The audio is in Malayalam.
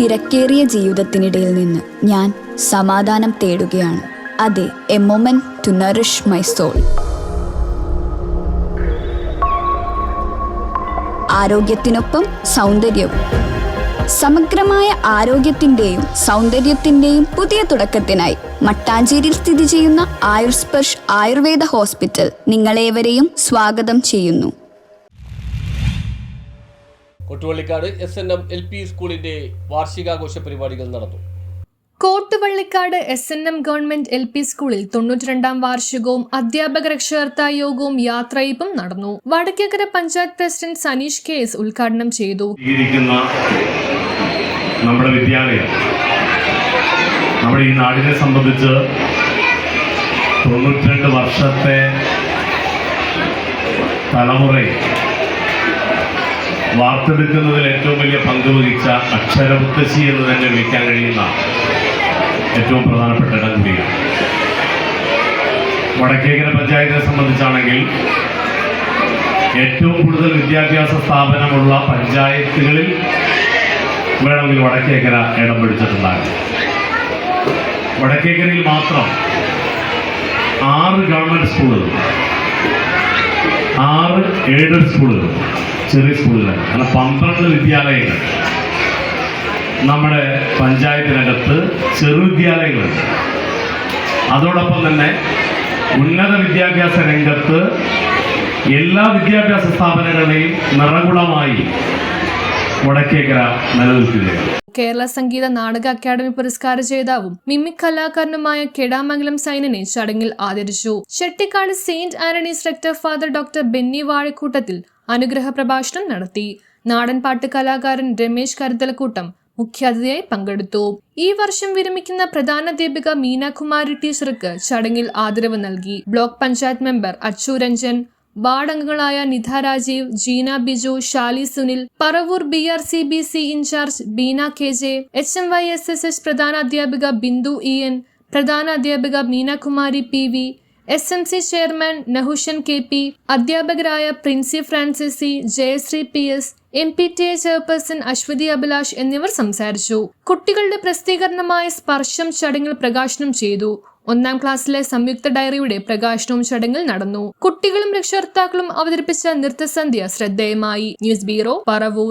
തിരക്കേറിയ ജീവിതത്തിനിടയിൽ നിന്ന് ഞാൻ സമാധാനം തേടുകയാണ്. അതെ, a moment to nourish my soul. ആരോഗ്യത്തിനൊപ്പം സൗന്ദര്യവും. സമഗ്രമായ ആരോഗ്യത്തിൻ്റെയും സൗന്ദര്യത്തിൻ്റെയും പുതിയ തുടക്കത്തിനായി മട്ടാഞ്ചേരിയിൽ സ്ഥിതി ചെയ്യുന്ന ആയുർസ്പർശ് ആയുർവേദ ഹോസ്പിറ്റൽ നിങ്ങളേവരെയും സ്വാഗതം ചെയ്യുന്നു. കോട്ടുവള്ളിക്കാട് SNM LP സ്കൂളിന്റെ വാർഷികാഘോഷ പരിപാടികൾ നടന്നു. കോട്ടുവള്ളിക്കാട് SNM ഗവൺമെന്റ് LP സ്കൂളിൽ 92ാം വാർഷികവും അധ്യാപക രക്ഷകർത്താ യോഗവും യാത്രയയപ്പും നടന്നു. വടക്കേക്കര പഞ്ചായത്ത് പ്രസിഡന്റ് സനീഷ് KS ഉദ്ഘാടനം ചെയ്തു. നമ്മുടെ വിദ്യാലയം നമ്മുടെ ഈ നാടിനെ സംബന്ധിച്ച് 92 വർഷത്തെ തലമുറയെ വാർത്തെടുക്കുന്നതിൽ ഏറ്റവും വലിയ പങ്ക് വഹിച്ച അക്ഷരമുത്തശ്ശി എന്ന് തന്നെ വിളിക്കാൻ കഴിയുന്ന ഏറ്റവും പ്രധാനപ്പെട്ട ഇടം കൂടിയാണ്. വടക്കേക്കര പഞ്ചായത്തിനെ സംബന്ധിച്ചാണെങ്കിൽ ഏറ്റവും കൂടുതൽ വിദ്യാഭ്യാസ സ്ഥാപനമുള്ള പഞ്ചായത്തുകളിൽ വേണമെങ്കിൽ വടക്കേക്കര ഇടം പിടിച്ചിട്ടുണ്ടാകും. വടക്കേക്കരയിൽ മാത്രം 6 ഗവൺമെന്റ് സ്കൂളുകൾ, 6 എയ്ഡഡ് സ്കൂളുകൾ, ചെറിയ സ്കൂളുകൾ, അങ്ങനെ 12 വിദ്യാലയങ്ങൾ നമ്മുടെ പഞ്ചായത്തിനകത്ത് ചെറുവിദ്യാലയങ്ങളുണ്ട്. അതോടൊപ്പം തന്നെ ഉന്നത വിദ്യാഭ്യാസ രംഗത്ത് എല്ലാ വിദ്യാഭ്യാസ സ്ഥാപനങ്ങളെയും നിറകുളമായി വടക്കേക്കര നിലനിൽക്കുകയാണ്. കേരള സംഗീത നാടക അക്കാദമി പുരസ്കാര ജേതാവും മിമിക് കലാകാരനുമായ കെടാമംഗലം സൈനനെ ചടങ്ങിൽ ആദരിച്ചു. Chettikkad saint Antony's rector father doctor Benny വാഴക്കൂട്ടത്തിൽ അനുഗ്രഹ പ്രഭാഷണം നടത്തി. നാടൻ പാട്ട് കലാകാരൻ രമേശ് കരുതലക്കൂട്ടം മുഖ്യാതിഥിയായി പങ്കെടുത്തു. ഈ വർഷം വിരമിക്കുന്ന പ്രധാന അധ്യാപിക മീനാകുമാരി ടീച്ചർക്ക് ചടങ്ങിൽ ആദരവ് നൽകി. Block panchayat member Achu Ranjan, ward അംഗങ്ങളായ Nidha Rajeev, Jeena Biju, Shali Sunil, Paravur BRCBC in charge Beena KJ, HMYSSH പ്രധാന അധ്യാപിക ബിന്ദു EN, പ്രധാന അധ്യാപിക Meenakumari PV, SMC chairman Nahushan KP, അധ്യാപകരായ Princy Francis C, Jayasree PS, MPTA chairperson Aswathy Abhilash എന്നിവർ സംസാരിച്ചു. കുട്ടികളുടെ പ്രസിദ്ധീകരണമായ സ്പർശം ചടങ്ങിൽ പ്രകാശനം ചെയ്തു. 1ാം ക്ലാസ്സിലെ സംയുക്ത ഡയറിയുടെ പ്രകാശനവും ചടങ്ങിൽ നടന്നു. കുട്ടികളും രക്ഷകർത്താക്കളും അവതരിപ്പിച്ച നൃത്തസന്ധ്യ ശ്രദ്ധേയമായി. News bureau, Paravur.